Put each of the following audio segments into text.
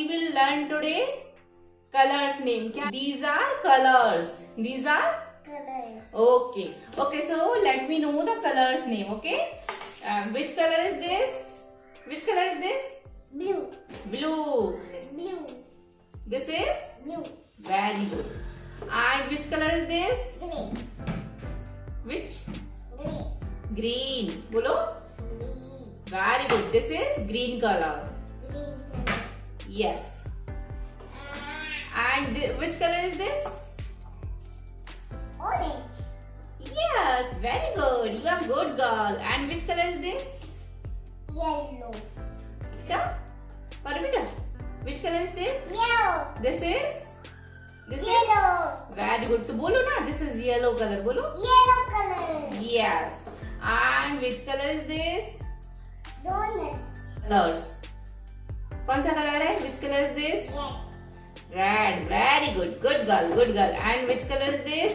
we will learn today colors name. क्या? These are colors. These are colors. okay. Okay, so let me know the colors name. Okay. Which color is this? Which color is this? Blue. Blue. Blue. This is Blue. very good. And which color is this? Green. Which? Green. Green. बोलो. Green. Very good. This is green color. Green color. Yes. And which color is this? Orange. Yes, very good. You are good girl. And which color is this? Yellow. क्या? Parmita. Which color is this? Yellow. This is? This Yellow. is? Very good. तो बोलो ना. This is yellow color. बोलो. Yellow color. Yes. And which color is this? Donuts. Colors. कौन सा colour है? Which color is this? Red. Red. Very good. Good girl. Good girl. And which color is this?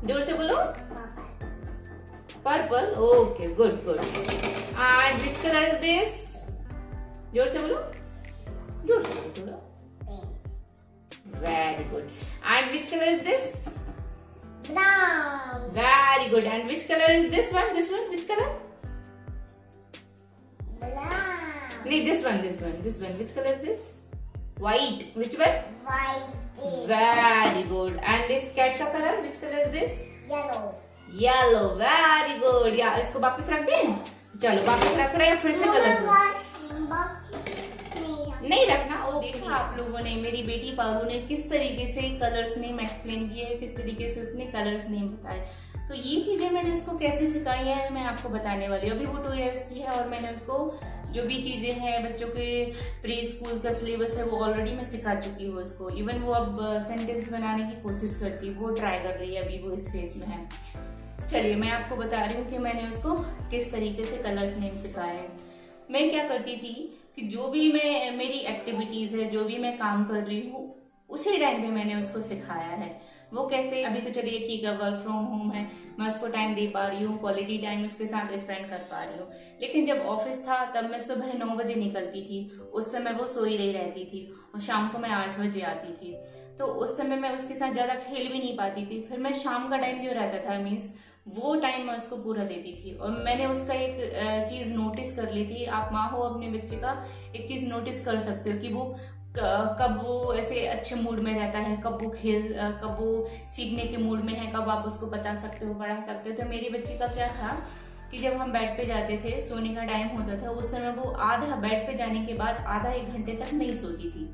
जोर से बोलो. Purple. Purple. Okay. Good. Good. And which color is this? जोर से बोलो. जोर से बोलो थोड़ा. Pink. Very good. And which color is this? Brown. Very good. And which color is this one? This one? Which color? Brown. No, this one. This one. This one. Which color is this? White. Which one? White. Very good. And this cat का color? Which color is this? Yellow. Yellow. Very good. या इसको वापस रख दें? चलो वापस रख रहे हैं. फिर से कलर नहीं रखना. ओके. आप लोगों ने, मेरी बेटी पारू ने किस तरीके से कलर्स नेम एक्सप्लेन किए, किस तरीके से उसने कलर्स नेम बताए, तो ये चीजें मैंने उसको कैसे सिखाई है मैं आपको बताने वाली हूँ. अभी वो 2 इयर्स की है और मैंने उसको जो भी चीजें हैं बच्चों के प्री स्कूल का सिलेबस है वो ऑलरेडी मैं सिखा चुकी हूँ उसको. इवन वो अब सेंटेंस बनाने की कोशिश करती है, वो ट्राई कर रही है. अभी वो इस फेज में है. चलिए मैं आपको बता रही हूँ कि मैंने उसको किस तरीके से कलर्स नेम सिखाए हैं. मैं क्या करती थी कि जो भी मैं मेरी एक्टिविटीज है, जो भी मैं काम कर रही हूँ, उसी टाइम पे मैंने उसको सिखाया है. वो कैसे? अभी तो चलिए ठीक है, वर्क फ्रॉम होम है, मैं उसको टाइम दे पा रही हूँ, क्वालिटी टाइम उसके साथ स्पेंड कर पा रही हूँ. लेकिन जब ऑफिस था तब मैं सुबह 9 बजे निकलती थी. उस समय वो सोई रही रहती थी और शाम को मैं 8 बजे आती थी. तो उस समय मैं उसके साथ ज्यादा खेल भी नहीं पाती थी. फिर मैं शाम का टाइम जो रहता था, मीन्स वो टाइम मैं उसको पूरा देती थी. और मैंने उसका एक चीज नोटिस कर ली थी. आप माँ हो, अपने बच्चे का एक चीज नोटिस कर सकते हो कि वो कब वो ऐसे अच्छे मूड में रहता है, कब वो सीखने के मूड में है, कब आप उसको बता सकते हो, पढ़ा सकते हो. तो मेरी बच्ची का क्या था कि जब हम बेड पे जाते थे, सोने का टाइम होता था, उस समय वो आधा बेड पे जाने के बाद आधा 1 घंटे तक नहीं सोती थी.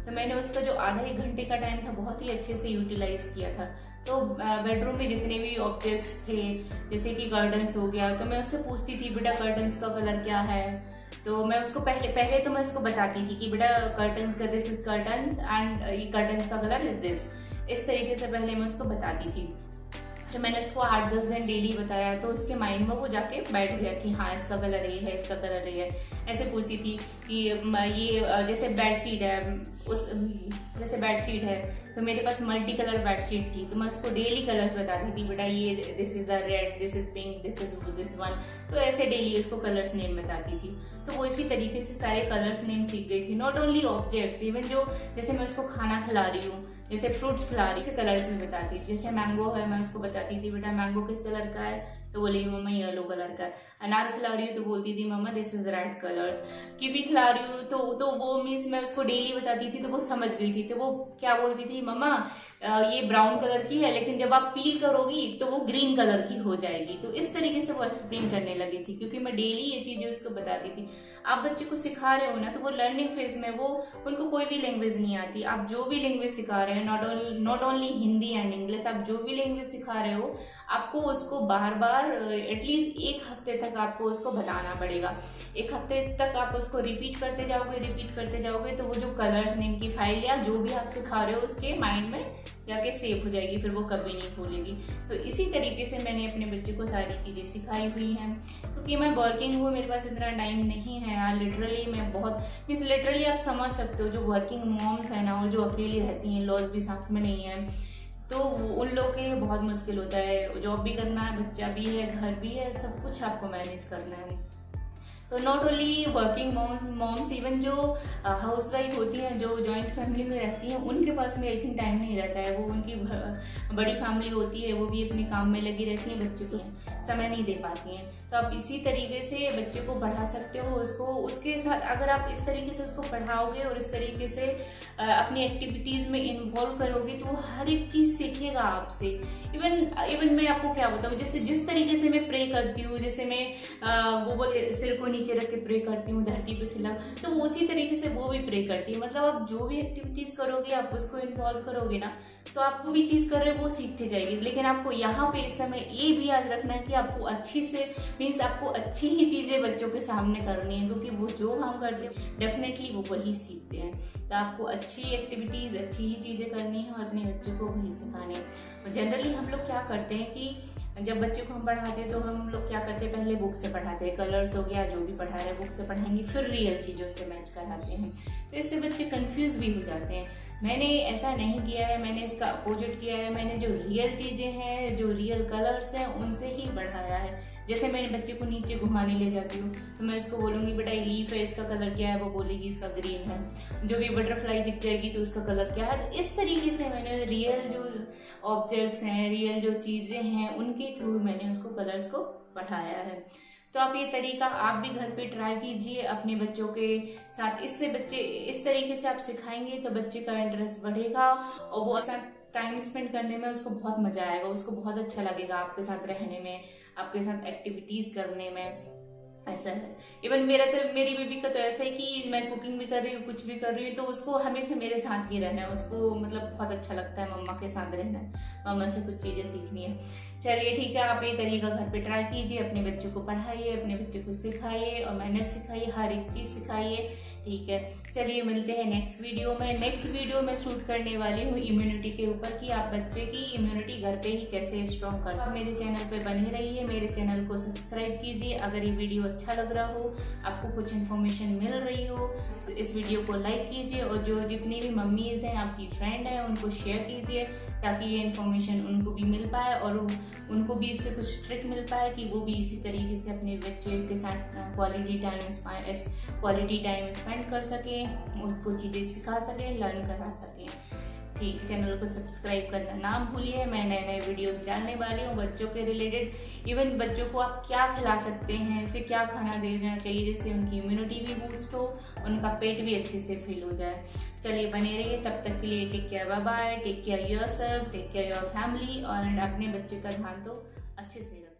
तो मैंने उसका जो आधा 1 घंटे का टाइम था बहुत ही अच्छे से यूटिलाइज किया था. तो बेडरूम में जितने भी ऑब्जेक्ट्स थे, जैसे कि कर्टन्स हो गया, तो मैं उससे पूछती थी बेटा कर्टन्स का कलर क्या है. तो मैं उसको पहले तो मैं उसको बताती थी कि बेटा कर्टन्स का दिस इज कर्टन एंड ये कर्टन्स का कलर इज दिस. इस तरीके से पहले मैं उसको बताती थी. फिर मैंने उसको 8-10 दिन डेली बताया तो उसके माइंड में वो जाके बैठ गया कि हाँ इसका कलर ये है, इसका कलर ये है. ऐसे पूछती थी कि ये जैसे बेडशीट है, उस जैसे बेडशीट है तो मेरे पास मल्टी कलर बेडशीट थी, तो मैं उसको डेली कलर्स बताती थी. बेटा ये this is the red, this is pink, this is this one. तो ऐसे डेली उसको कलर्स नेम बताती थी. तो वो इसी तरीके से सारे कलर्स नेम सीख गई थी. नॉट ओनली ऑब्जेक्ट्स, इवन जो जैसे मैं उसको खाना खिला रही हूँ, जैसे फ्रूट्स खिला रही, कलर्स भी बताती थी. जैसे मैंगो है, मैं उसको बताती थी बेटा मैंगो किस कलर का है, तो बोली मम्मा येलो कलर का है. अनार खिला रही हूँ तो बोलती थी mumma this is red colours. Kiwi खिला रही हूँ तो वो मीन्स मैं उसको डेली बताती थी तो वो समझ गई थी. तो वो क्या बोलती थी, मम्मा ये ब्राउन कलर की है लेकिन जब आप पील करोगी तो वो ग्रीन कलर की हो जाएगी. तो इस तरीके से वो एक्सप्लेन करने लगी थी क्योंकि मैं डेली ये चीजें उसको बताती थी. आप बच्चे को सिखा रहे हो ना, तो वो लर्निंग फेज में वो उनको कोई भी लैंग्वेज नहीं आती. आप जो भी लैंग्वेज सिखा रहे हो, not only Hindi and English, आप जो भी लैंग्वेज सिखा रहे हो आपको उसको बार बार एटलीस्ट 1 हफ्ते तक आपको उसको बताना पड़ेगा. 1 हफ्ते तक आप उसको रिपीट करते जाओगे तो वो जो कलर्स नेम की फाइल या जो भी आप सिखा रहे हो उसके माइंड में जाके सेव हो जाएगी, फिर वो कभी नहीं भूलेगी. तो इसी तरीके से मैंने अपने बच्चे को सारी चीजें सिखाई हुई हैं. क्योंकि मैं वर्किंग हूँ, मेरे पास इतना टाइम नहीं है यार. लिटरली मैं बहुत मीन्स लिटरली आप समझ सकते हो जो वर्किंग मॉम्स है ना और जो अकेली रहती हैं, लॉज भी साथ में नहीं है, तो उन लोग के बहुत मुश्किल होता है. जॉब भी करना है, बच्चा भी है, घर भी है, सब कुछ आपको मैनेज करना है. तो not only working moms, even जो हाउस वाइफ होती हैं, जो जॉइंट फैमिली में रहती हैं, उनके पास में आई थिंक टाइम नहीं रहता है। वो उनकी बड़ी फैमिली होती है, वो भी अपने काम में लगी रहती हैं, बच्चों को समय नहीं दे पाती हैं। तो आप इसी तरीके से बच्चे को पढ़ा सकते हो। उसको उसके साथ अगर आप इस तरीके से उसको पढ़ाओगे और इस तरीके से अपनी एक्टिविटीज़ में इन्वॉल्व करोगे तो वो हर एक चीज़ सीखेगा आपसे। इवन मैं आपको क्या बताऊँ, जैसे जिस तरीके से मैं प्रे करती हूँ, जैसे मैं वो सिर को नीचे रख के प्रे करती हूँ, धरती पे सिला, तो वो उसी तरीके से वो भी प्रे करती है। मतलब आप जो भी एक्टिविटीज़ करोगे, आप उसको इन्वॉल्व करोगे ना, तो आप वो भी चीज़ कर रहे हो वो सीखते जाएगी। लेकिन आपको यहाँ पे इस समय ये भी याद रखना है कि आपको अच्छी से मीन्स आपको अच्छी ही चीज़ें बच्चों के सामने करनी है, क्योंकि वो जो हम करते हैं डेफिनेटली वो वही सीखते हैं। तो आपको अच्छी एक्टिविटीज़, अच्छी ही चीज़ें करनी है और अपने बच्चों को वही सिखानी है। जनरली हम लोग क्या करते हैं कि जब बच्चे को हम पढ़ाते हैं तो हम लोग क्या करते हैं, पहले बुक से पढ़ाते हैं, कलर्स हो गया जो भी पढ़ा रहे हैं बुक से पढ़ाएंगे, फिर रियल चीज़ों से मैच कराते हैं। तो इससे बच्चे कंफ्यूज भी हो जाते हैं। मैंने ऐसा नहीं किया है, मैंने इसका अपोजिट किया है। मैंने जो रियल चीज़ें हैं, जो रियल कलर्स हैं, उनसे ही बढ़ाया है। जैसे मैंने बच्चे को नीचे घुमाने ले जाती हूँ तो मैं उसको बोलूँगी बेटा ये लीफ है, इसका कलर क्या है, वो बोलेगी इसका ग्रीन है। जो भी बटरफ्लाई दिख जाएगी तो उसका कलर क्या है। तो इस तरीके से मैंने रियल जो ऑब्जेक्ट्स हैं, रियल जो चीज़ें हैं, उनके थ्रू मैंने उसको कलर्स को पढ़ाया है। तो आप ये तरीका आप भी घर पे ट्राई कीजिए अपने बच्चों के साथ। इससे बच्चे इस तरीके से आप सिखाएंगे तो बच्चे का इंटरेस्ट बढ़ेगा और वो साथ टाइम स्पेंड करने में उसको बहुत मजा आएगा, उसको बहुत अच्छा लगेगा आपके साथ रहने में, आपके साथ एक्टिविटीज करने में। ऐसा है। इवन मेरी बेबी का तो ऐसा है कि मैं कुकिंग भी कर रही हूँ, कुछ भी कर रही हूँ, तो उसको हमेशा मेरे साथ ही रहना है। उसको मतलब बहुत अच्छा लगता है मम्मा के साथ रहना है, मम्मा से कुछ चीज़ें सीखनी है। चलिए ठीक है, आप ये तरीका घर पे ट्राई कीजिए, अपने बच्चों को पढ़ाइए, अपने बच्चे को सिखाइए और मैनर्स सिखाइए, हर एक चीज़ सिखाइए। ठीक है, चलिए मिलते हैं नेक्स्ट वीडियो में। नेक्स्ट वीडियो में शूट करने वाली हूँ इम्यूनिटी के ऊपर कि आप बच्चे की इम्यूनिटी घर पे ही कैसे स्ट्रॉन्ग कर सकते। मेरे चैनल पे बने रहिए, मेरे चैनल को सब्सक्राइब कीजिए। अगर ये वीडियो अच्छा लग रहा हो, आपको कुछ इन्फॉर्मेशन मिल रही हो, इस वीडियो को लाइक कीजिए और जो जितनी भी मम्मीज़ हैं, आपकी फ्रेंड हैं, उनको शेयर कीजिए ताकि ये इन्फॉर्मेशन उनको भी मिल पाए और उनको भी इससे कुछ ट्रिक मिल पाए कि वो भी इसी तरीके से अपने बच्चे के साथ क्वालिटी टाइम स्पेंड कर सकें, उसको चीज़ें सिखा सकें, लर्न करा सकें। ठीक, चैनल को सब्सक्राइब करना ना भूलिए। मैं नए नए वीडियोस डालने वाली हूँ बच्चों के रिलेटेड। इवन बच्चों को आप क्या खिला सकते हैं, इसे क्या खाना देना चाहिए जिससे उनकी इम्यूनिटी भी बूस्ट हो, उनका पेट भी अच्छे से फिल हो जाए। चलिए बने रहिए, तब तक के लिए take care, bye bye, take care yourself, take care your family और अपने बच्चे का ध्यान तो अच्छे से रखें।